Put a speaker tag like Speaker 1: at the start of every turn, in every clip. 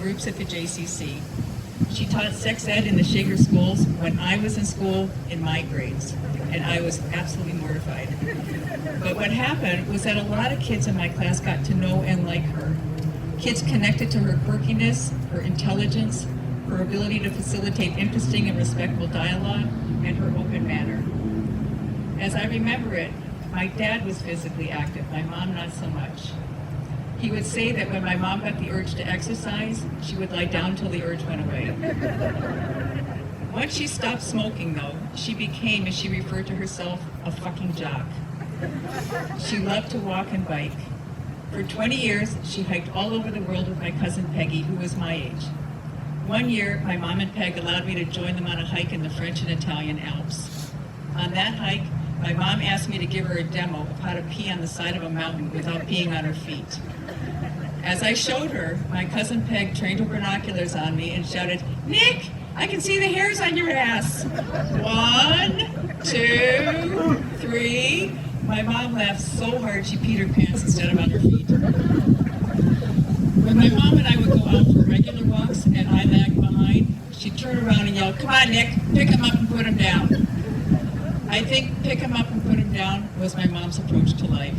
Speaker 1: groups at the JCC. She taught sex ed in the Shaker schools when I was in school in my grades, and I was absolutely mortified. But what happened was that a lot of kids in my class got to know and like her. Kids connected to her quirkiness, her intelligence, her ability to facilitate interesting and respectful dialogue, and her open manner. As I remember it, my dad was physically active, my mom not so much. He would say that when my mom got the urge to exercise, she would lie down till the urge went away. Once she stopped smoking, though, she became, as she referred to herself, a fucking jock. She loved to walk and bike. For 20 years, she hiked all over the world with my cousin Peggy, who was my age. One year, my mom and Peg allowed me to join them on a hike in the French and Italian Alps. On that hike, my mom asked me to give her a demo of how to pee on the side of a mountain without peeing on her feet. As I showed her, my cousin Peg trained her binoculars on me and shouted, "Nick, I can see the hairs on your ass." 1, 2, 3. My mom laughed so hard she peed her pants instead of on her feet. When my mom and I would go out for regular walks and I lagged behind, she'd turn around and yell, "Come on, Nick, pick him up and put him down." I think pick him up and put him down was my mom's approach to life.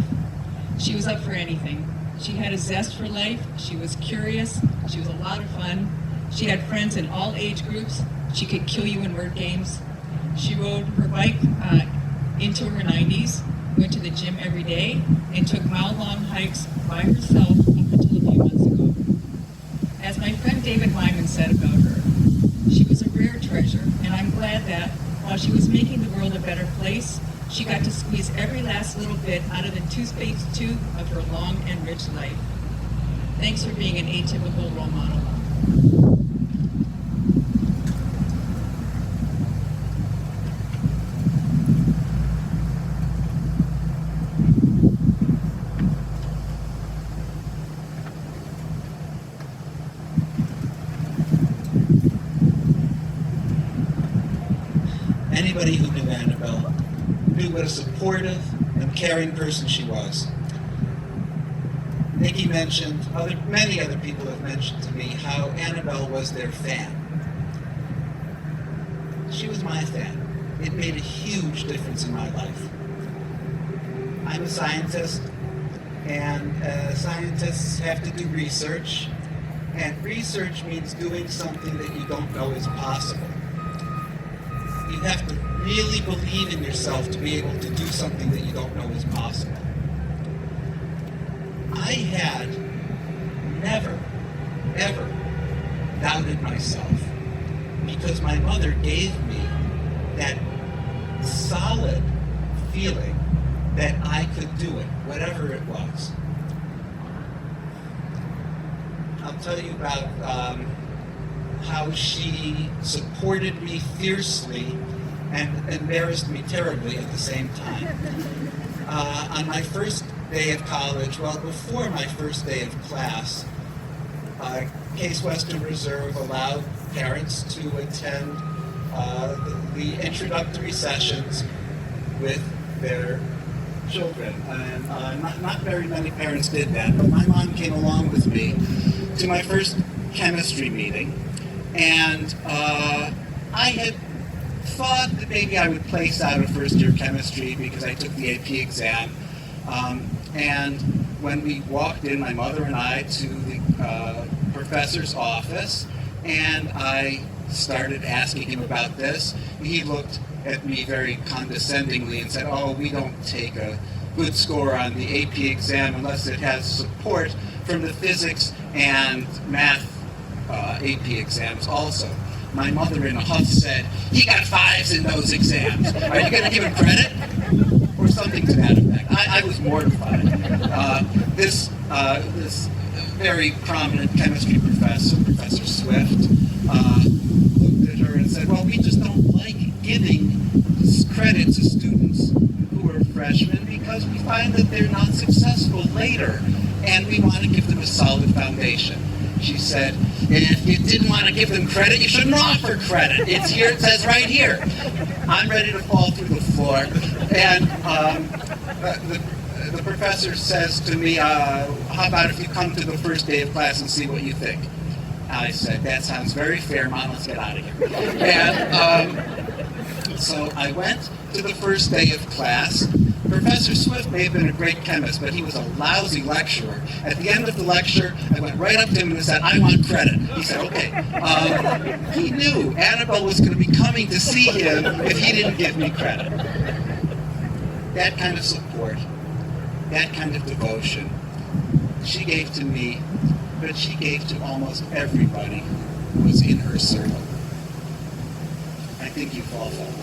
Speaker 1: She was up for anything. She had a zest for life. She was curious. She was a lot of fun. She had friends in all age groups. She could kill you in word games. She rode her bike into her 90s, went to the gym every day, and took mile-long hikes by herself up until a few months ago. As my friend David Wyman said about her, she was a rare treasure, and I'm glad that while she was making the world a better place, she got to squeeze every last little bit out of the toothpaste tube of her long and rich life. Thanks for being an atypical role model.
Speaker 2: Anybody who knew Annabelle knew what a supportive and caring person she was. Nikki mentioned, many other people have mentioned to me how Annabelle was their fan. She was my fan. It made a huge difference in my life. I'm a scientist, and scientists have to do research, and research means doing something that you don't know is possible. You have to really believe in yourself to be able to do something that you don't know is possible. I had never, ever doubted myself because my mother gave me that solid feeling that I could do it, whatever it was. I'll tell you about how she supported me fiercely and embarrassed me terribly at the same time. On my first day of college, well, before my first day of class, Case Western Reserve allowed parents to attend the introductory sessions with their children. And not very many parents did that, but my mom came along with me to my first chemistry meeting. And I had thought that maybe I would place out of first year chemistry because I took the AP exam. And when we walked in, my mother and I, to the professor's office, and I started asking him about this, he looked at me very condescendingly and said, "Oh, we don't take a good score on the AP exam unless it has support from the physics and math AP exams also." My mother in a huff said, "He got 5s in those exams. Are you going to give him credit?" Or something to that effect. I was mortified. This very prominent chemistry professor, Professor Swift, looked at her and said, "Well, we just don't like giving credit to students who are freshmen because we find that they're not successful later, and we want to give them a solid foundation." She said, "If you didn't want to give them credit, you shouldn't offer credit. It's here, it says right here." I'm ready to fall through the floor. And the professor says to me, "How about if you come to the first day of class and see what you think?" I said, that sounds very fair, Mom, let's get out of here. And so I went to the first day of class. Professor Swift may have been a great chemist, but he was a lousy lecturer. At the end of the lecture, I went right up to him and said, I want credit. He said, okay. He knew Annabelle was going to be coming to see him if he didn't give me credit. That kind of support, that kind of devotion, she gave to me, but she gave to almost everybody who was in her circle. I think you've all felt it.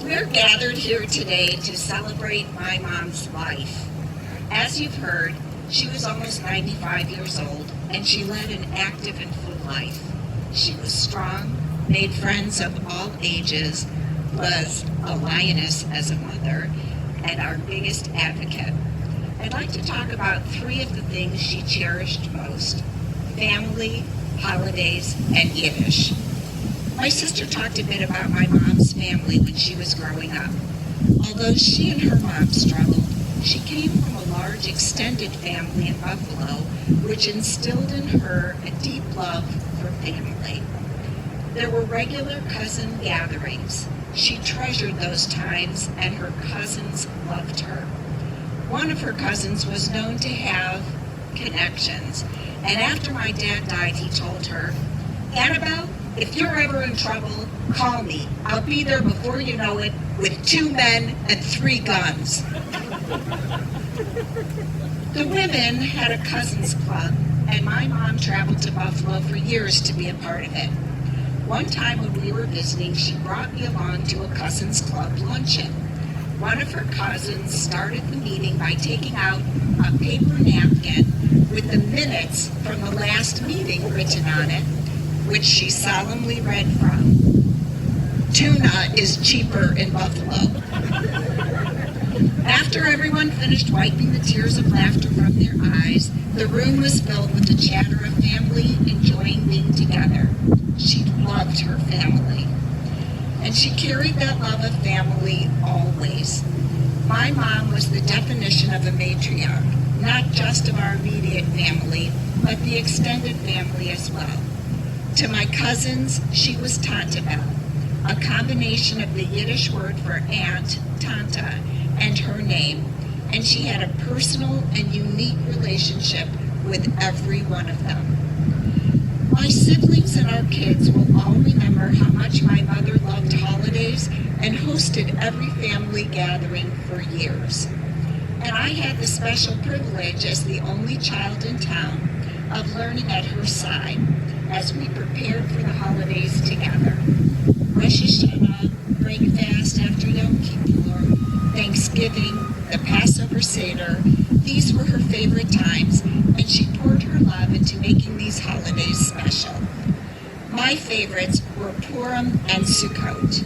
Speaker 3: We're gathered here today to celebrate my mom's life. As you've heard, she was almost 95 years old, and she led an active and full life. She was strong, made friends of all ages, was a lioness as a mother, and our biggest advocate. I'd like to talk about three of the things she cherished most: family, holidays, and Yiddish. My sister talked a bit about my mom's family when she was growing up. Although she and her mom struggled, she came from a large extended family in Buffalo, which instilled in her a deep love for family. There were regular cousin gatherings. She treasured those times, and her cousins loved her. One of her cousins was known to have connections, and after my dad died, he told her, Annabelle, if you're ever in trouble, call me. I'll be there before you know it with 2 men and 3 guns. The women had a cousins club, and my mom traveled to Buffalo for years to be a part of it. One time when we were visiting, she brought me along to a cousins club luncheon. One of her cousins started the meeting by taking out a paper napkin with the minutes from the last meeting written on it, which she solemnly read from. Tuna is cheaper in Buffalo. After everyone finished wiping the tears of laughter from their eyes, the room was filled with the chatter of family enjoying being together. She loved her family, and she carried that love of family always. My mom was the definition of a matriarch, not just of our immediate family, but the extended family as well. To my cousins, she was Annabelle, a combination of the Yiddish word for aunt, tanta, and her name, and she had a personal and unique relationship with every one of them. My siblings and our kids will all remember how much my mother loved holidays and hosted every family gathering for years. And I had the special privilege as the only child in town of learning at her side as we prepared for the holidays together. Rosh Hashanah, break fast after Yom Kippur, Thanksgiving, the Passover Seder, these were her favorite times, and she poured her love into making these holidays special. My favorites were Purim and Sukkot.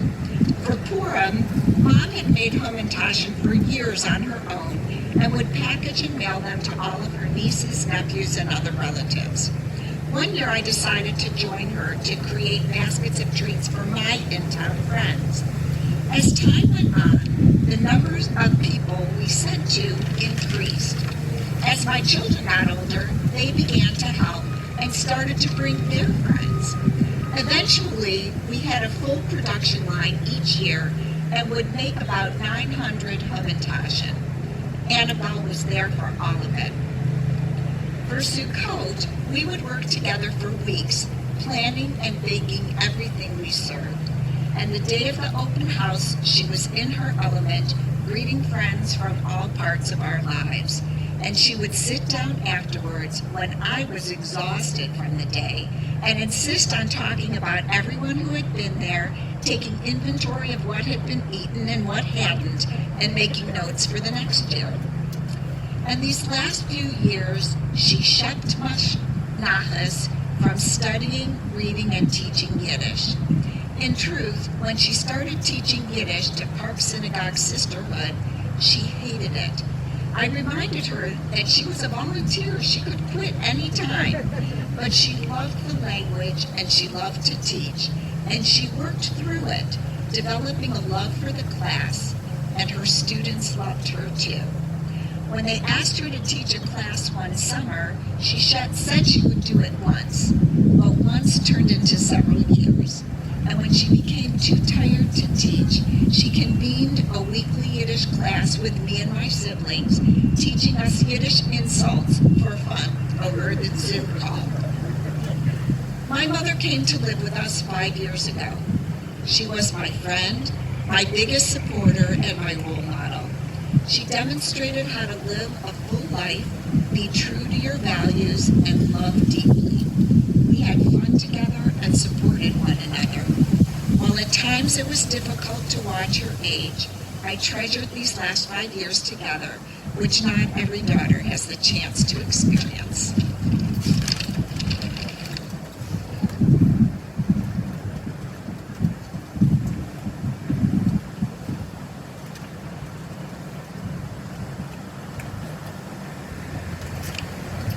Speaker 3: For Purim, Mom had made Hamantaschen for years on her own and would package and mail them to all of her nieces, nephews, and other relatives. One year I decided to join her to create baskets of treats for my in-town friends. As time went on, the numbers of people we sent to increased. As my children got older, they began to help and started to bring their friends. Eventually, we had a full production line each year and would make about 900 Hamantaschen. Annabelle was there for all of it. For Sukkot, we would work together for weeks, planning and baking everything we served. And the day of the open house, she was in her element, greeting friends from all parts of our lives. And she would sit down afterwards when I was exhausted from the day and insist on talking about everyone who had been there, taking inventory of what had been eaten and what hadn't, and making notes for the next year. And these last few years, she shut much nachas from studying, reading, and teaching Yiddish. In truth, when she started teaching Yiddish to Park Synagogue Sisterhood, she hated it. I reminded her that she was a volunteer. She could quit any time. But she loved the language and she loved to teach, and she worked through it, developing a love for the class, and her students loved her too. When they asked her to teach a class one summer, she said she would do it once, but once turned into several years. And when she became too tired to teach, she convened a weekly Yiddish class with me and my siblings, teaching us Yiddish insults for fun over the Zoom call. My mother came to live with us 5 years ago. She was my friend, my biggest supporter, and my role model. She demonstrated how to live a full life, be true to your values, and love deeply. We had fun together and supported one another. While at times it was difficult to watch her age, I treasured these last 5 years together, which not every daughter has the chance to experience.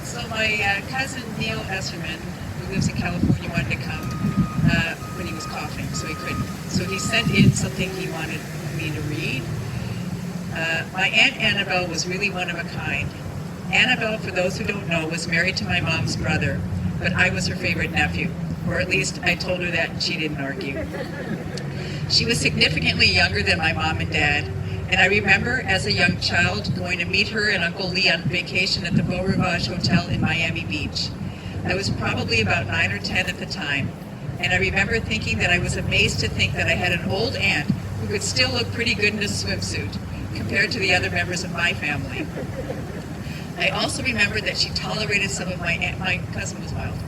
Speaker 1: So my cousin Neil Esserman, who lives in California, wanted to come when he was coughing, so he couldn't. So he sent in something he wanted me to read. My Aunt Annabelle was really one of a kind. Annabelle, for those who don't know, was married to my mom's brother, but I was her favorite nephew, or at least I told her that and she didn't argue. She was significantly younger than my mom and dad, and I remember as a young child going to meet her and Uncle Lee on vacation at the Beau Rivage Hotel in Miami Beach. I was probably about 9 or 10 at the time, and I remember thinking that I was amazed to think that I had an old aunt who could still look pretty good in a swimsuit compared to the other members of my family. I also remember that she tolerated some of my cousin was wild,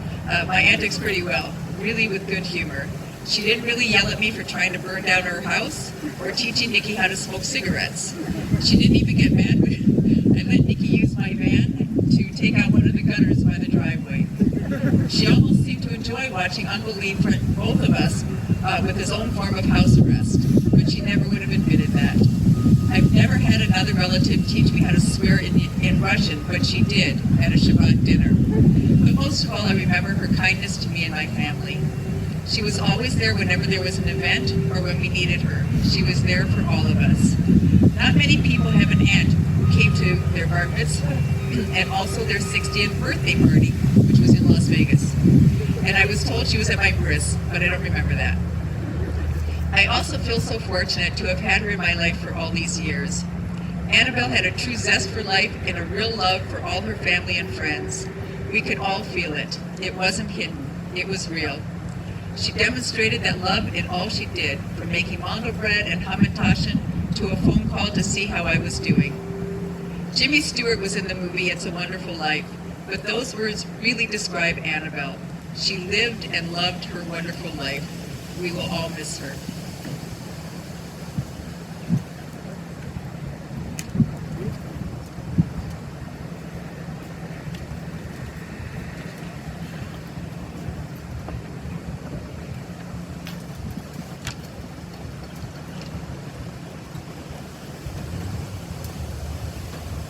Speaker 1: my antics pretty well, really with good humor. She didn't really yell at me for trying to burn down her house or teaching Nikki how to smoke cigarettes. She didn't even get mad when I let Nikki use my van to take out one of the gutters by the driveway. She almost seemed to enjoy watching Uncle Lee threaten both of us with his own form of house arrest, but she never would have admitted that. I've never had another relative teach me how to swear in Russian, but she did at a Shabbat dinner. But most of all, I remember her kindness to me and my family. She was always there whenever there was an event or when we needed her. She was there for all of us. Not many people have an aunt who came to their bar mitzvah and also their 60th birthday party, which was in Las Vegas. And I was told she was at my bris, but I don't remember that. I also feel so fortunate to have had her in my life for all these years. Annabelle had a true zest for life and a real love for all her family and friends. We could all feel it. It wasn't hidden. It was real. She demonstrated that love in all she did, from making mango bread and hamantaschen to a phone call to see how I was doing. Jimmy Stewart was in the movie It's a Wonderful Life, but those words really describe Annabelle. She lived and loved her wonderful life. We will all miss her.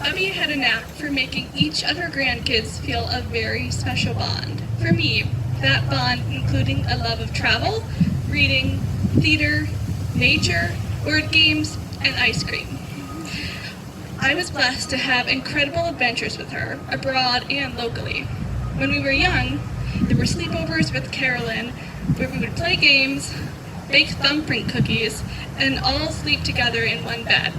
Speaker 4: Bubby had a knack for making each of her grandkids feel a very special bond. For me, that bond including a love of travel, reading, theater, nature, board games, and ice cream. I was blessed to have incredible adventures with her, abroad and locally. When we were young, there were sleepovers with Carolyn, where we would play games, bake thumbprint cookies, and all sleep together in one bed.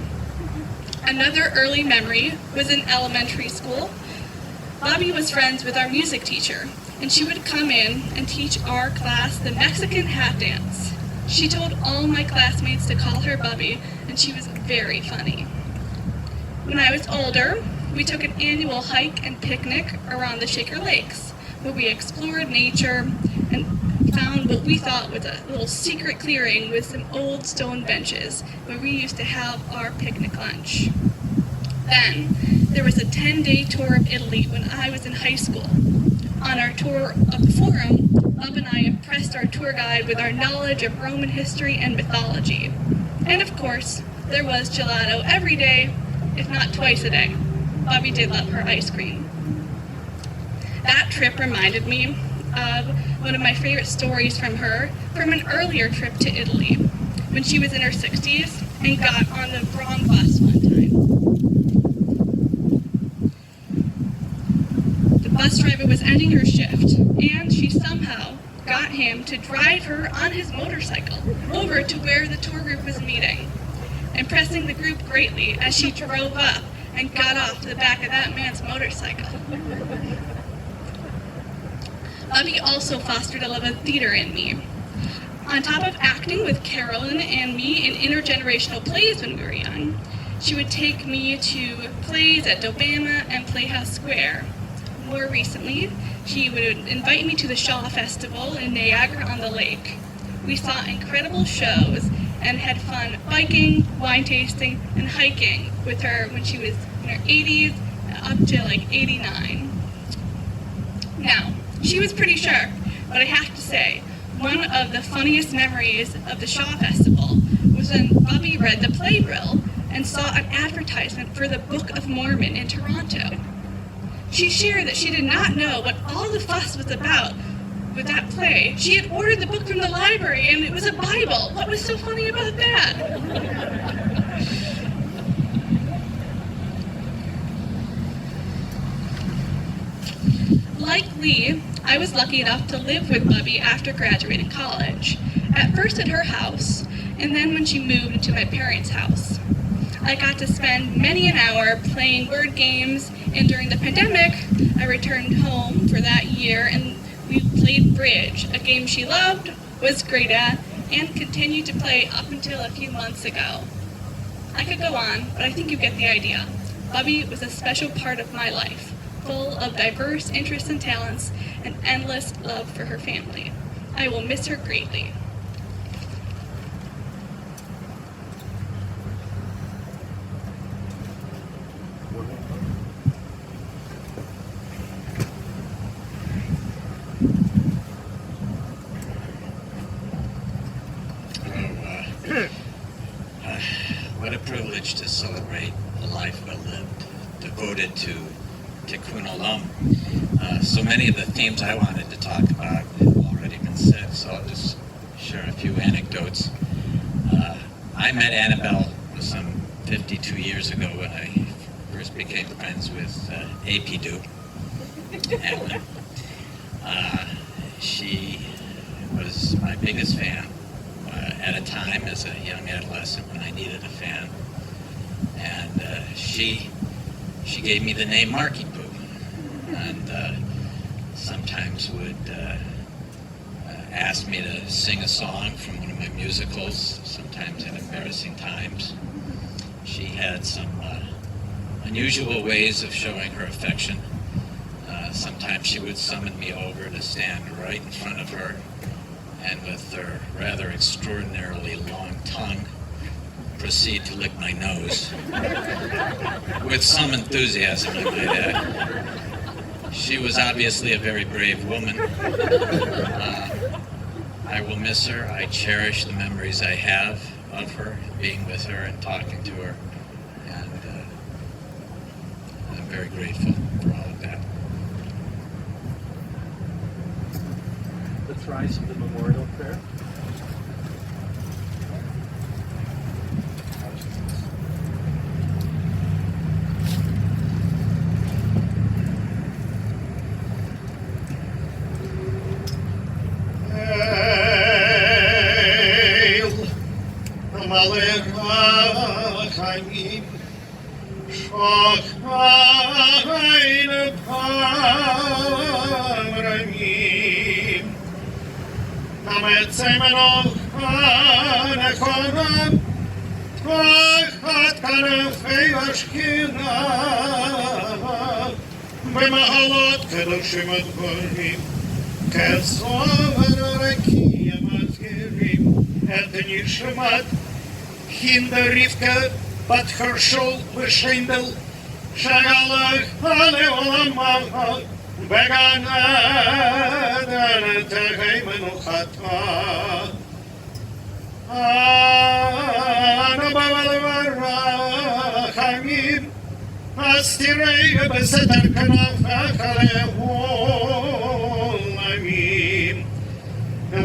Speaker 4: Another early memory was in elementary school. Bobby was friends with our music teacher, and she would come in and teach our class the Mexican hat dance. She told all my classmates to call her Bubby, and she was very funny. When I was older, we took an annual hike and picnic around the Shaker Lakes, where we explored nature and found what we thought was a little secret clearing with some old stone benches where we used to have our picnic lunch. Then, there was a 10-day tour of Italy when I was in high school. On our tour of the Forum, Bob and I impressed our tour guide with our knowledge of Roman history and mythology. And of course, there was gelato every day, if not twice a day. Bobby did love her ice cream. That trip reminded me of one of my favorite stories from her from an earlier trip to Italy when she was in her 60s and got on the wrong bus one time. The bus driver was ending her shift, and she somehow got him to drive her on his motorcycle over to where the tour group was meeting, impressing the group greatly as she drove up and got off the back of that man's motorcycle. Bubby also fostered a love of theater in me. On top of acting with Carolyn and me in intergenerational plays when we were young, she would take me to plays at Dobama and Playhouse Square. More recently, she would invite me to the Shaw Festival in Niagara-on-the-Lake. We saw incredible shows and had fun biking, wine tasting, and hiking with her when she was in her 80s up to like 89. Now, she was pretty sharp, but I have to say, one of the funniest memories of the Shaw Festival was when Bubby read the playbill and saw an advertisement for the Book of Mormon in Toronto. She shared that she did not know what all the fuss was about with that play. She had ordered the book from the library and it was a Bible. What was so funny about that? Like Lee, I was lucky enough to live with Bubby after graduating college. At first at her house, and then when she moved into my parents' house. I got to spend many an hour playing word games, and during the pandemic, I returned home for that year and we played bridge, a game she loved, was great at, and continued to play up until a few months ago. I could go on, but I think you get the idea. Bubby was a special part of my life, full of diverse interests and talents, and endless love for her family. I will miss her greatly.
Speaker 5: What a privilege to celebrate a life well lived, devoted to Tikkun Olam. So many of the themes I wanted to talk about have already been said, so I'll just share a few anecdotes. I met Annabelle some 52 years ago when I first became friends with APDU, Hamlin. She was my biggest fan at a time as a young adolescent when I needed a fan. And she gave me the name Marky Poo, and sometimes would ask me to sing a song from one of my musicals, sometimes at embarrassing times. She had some unusual ways of showing her affection. Sometimes she would summon me over to stand right in front of her, and with her rather extraordinarily long tongue, proceed to lick my nose. With some enthusiasm, I might add. She was obviously a very brave woman. I will miss her. I cherish the memories I have of her, being with her and talking to her. And I'm very grateful for all of that.
Speaker 6: Let's rise for the memorial prayer.
Speaker 7: במעלות קדושים הדברים, כצאן הרקיע מזהירים את נשמת Hinda Rivka בת חרשול ושינדל, שהלך לעולמה בגן עדן תהי מנוחתה. אנו בברחמים, אז תראה בסתר כנפך עליהו.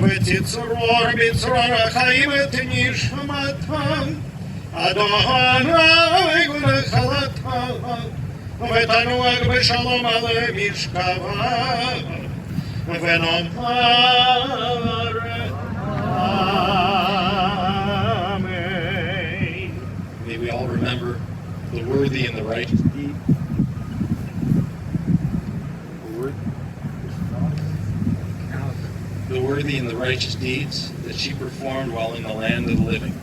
Speaker 7: ותצרור בצרור החיים את נשמתם, אדוני ולנחלתם, ותנוח בשלום על משכבם, ונאמר Amen.
Speaker 6: May we all remember the worthy and the righteous deed. The worthy and the righteous deeds that she performed while in the land of the living.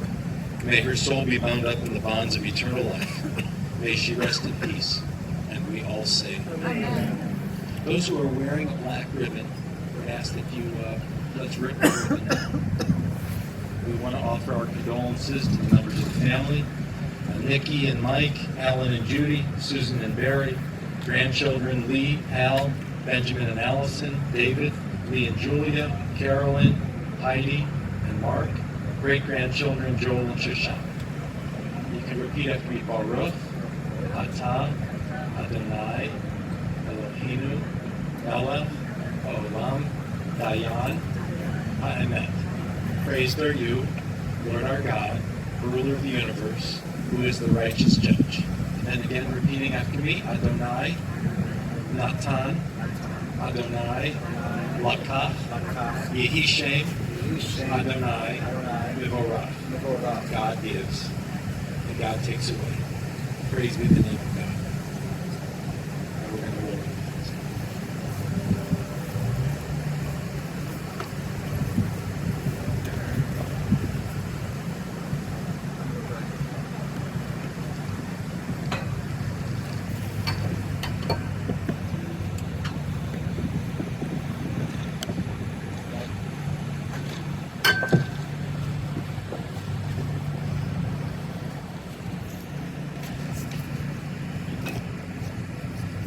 Speaker 6: May her soul be bound up in the bonds of eternal life. May she rest in peace. And we all say, Amen. Those who are wearing a black ribbon, we ask that you let's rip the ribbon. We want to offer our condolences to the members of the family, Nikki and Mike, Alan and Judy, Susan and Barry, grandchildren Lee, Al, Benjamin and Allison, David, Lee and Julia, Carolyn, Heidi and Mark, great-grandchildren Joel and Shoshana. You can repeat after me, Baruch, Atah, Adonai, Eloheinu, Melech, Olam, Dayan, Ha'emet. Praised are you, Lord our God, ruler of the universe, who is the righteous judge. And then again, repeating after me, Adonai, Natan, Adonai, Lakach, Yehi Shem, Adonai, Mivorach. God gives, and God takes away. Praise be the name of God. And we're going to roll it.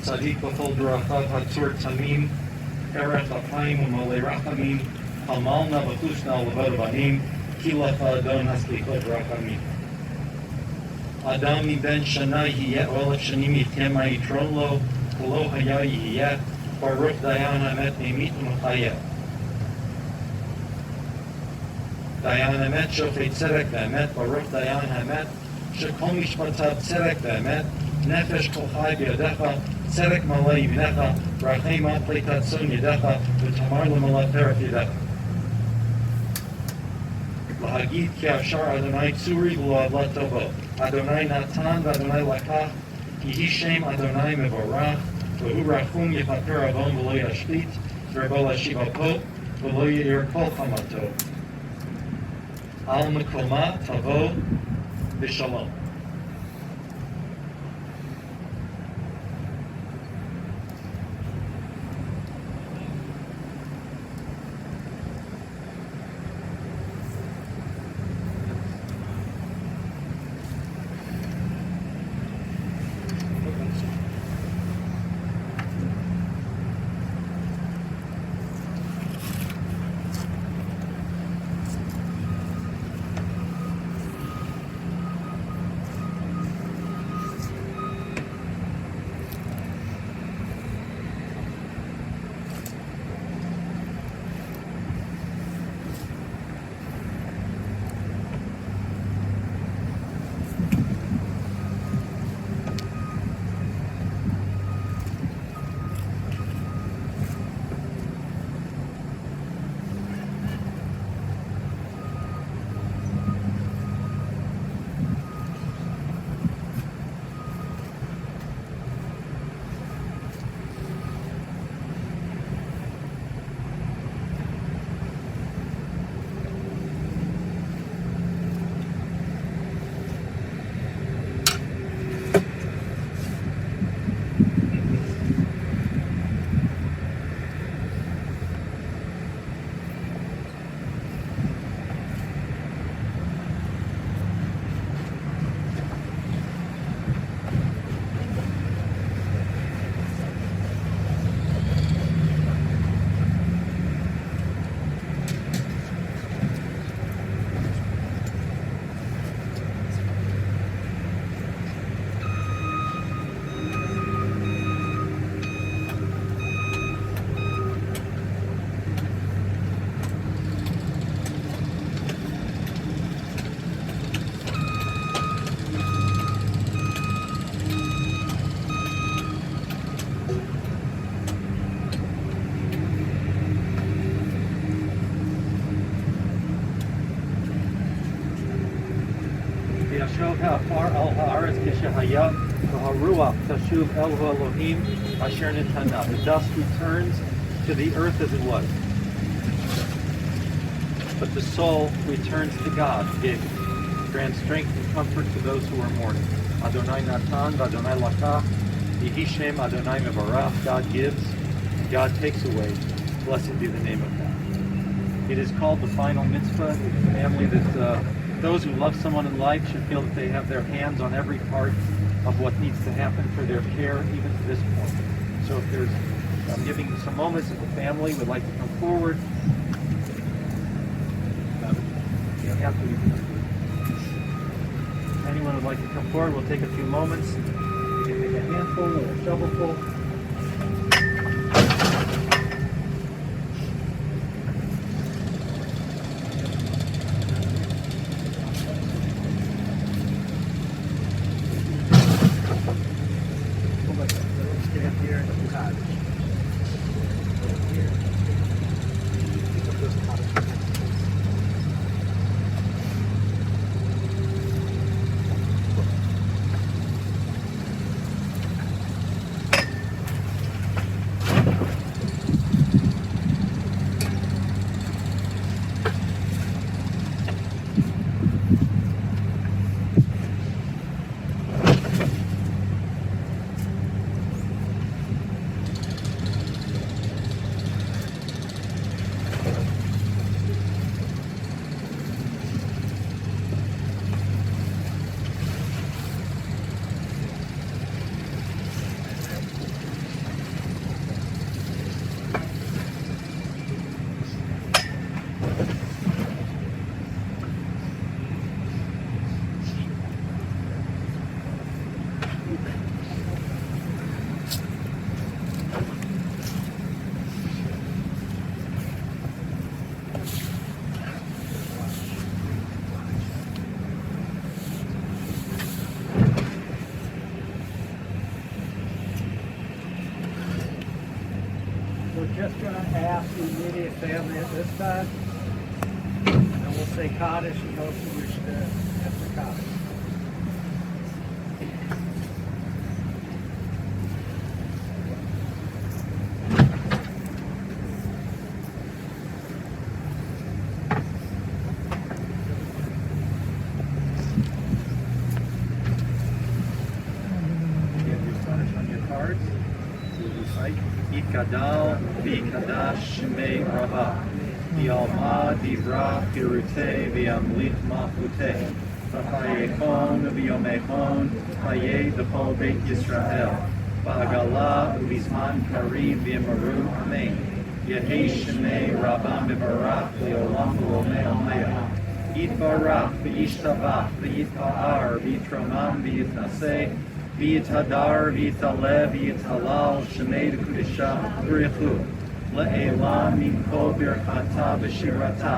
Speaker 6: Tzaddik b'chol d'orachav hatzur tamim, erech apayim u'malei rachamim, hamalna v'chushna l'vod banim, ki lecha adon haslichot rachamim. Adam ben shana yiyeh olef shanim yitkema yitron lo, kolo haya yiyeh, baruch dayan hamet memit u'machayeh. Dayan hamet shofet tzedek v'emet, baruch dayan hamet, shekol mishpatav tzedek v'emet, nefesh kol chai b'yadecha, tzedek malay yinecha, rachem pleitat son yedecha, v'tamar l'malach teref yedecha. Lahagid ki ashar Adonai tzuri v'lo'avlat tovo. Adonai natan v'Adonai lakach, yehi shem Adonai mevorach, v'hu rachum yechaper avon v'lo yashlit, v'rbo l'shivapo, v'lo yir kol chamato. Al mekoma tavo v'shalom.
Speaker 8: וישוב העפר על הארץ כשהיה, והרוח תשוב אל האלוהים אשר נתנה. The dust returns to the earth as it was, but the soul returns to God, who gave it. Grant strength and comfort to those who are mourning. Adonai Natan, Adonai Lakach, Yehi Shem Adonai Mevarach. God gives, God takes away. Blessed be the name of God. It is called the final mitzvah. It's a family that those who love someone in life should feel that they have their hands on every part of what needs to happen for their care, even to this point. So if there's, I'm giving some moments if the family would like to come forward. Anyone would like to come forward, we'll take a few moments. You can take a handful or a shovelful. Stand here and cottage. Pick up those cottage. We're just going to ask the immediate family at this time, and we'll say Kaddish and those who wish to after Kaddish. You have your Kaddish on your cards. We'll recite. Yikadal v'yikadash shemei rabah v'yalma divra pirutei v'yamlit malchutei v'chayechon v'yomechon chayei b'chol beit Yisrael v'agala u'bizman karim v'yamaru amen Yehei shemei rabah mevarach le'olam v'olmei almaya Yitbarach v'yishtabach v'yitpa'ar v'yitramam v'yitnaseh V'yitadar, v'yitalev, v'yitalal, shemei d'kudisha, v'richu, le'elam mimko birchata v'shirata,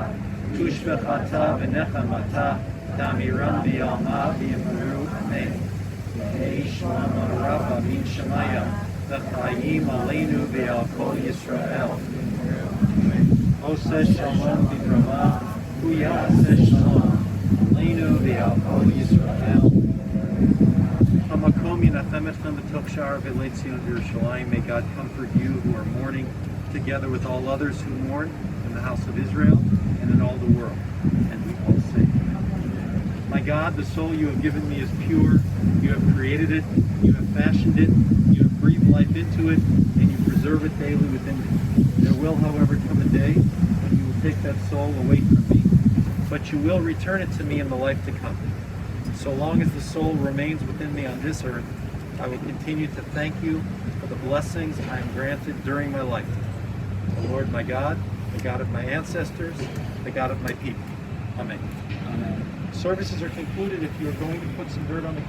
Speaker 8: tushbechata v'nechamata, damiram v'yalma v'yamaru, amen. Yehei shalom rabba min shemayim, v'chayim aleinu v'al kol Yisrael. Oseh shalom v'drama, v'yaseh shalom, aleinu v'al kol Yisrael. May God comfort you who are mourning, together with all others who mourn in the house of Israel and in all the world. And we all say, my God, the soul you have given me is pure. You have created it. You have fashioned it. You have breathed life into it, and you preserve it daily within me. There will, however, come a day when you will take that soul away from me, but you will return it to me in the life to come. So long as the soul remains within me on this earth, I will continue to thank you for the blessings I am granted during my lifetime. The Lord my God, the God of my ancestors, the God of my people. Amen. Services are concluded. If you are going to put some dirt on the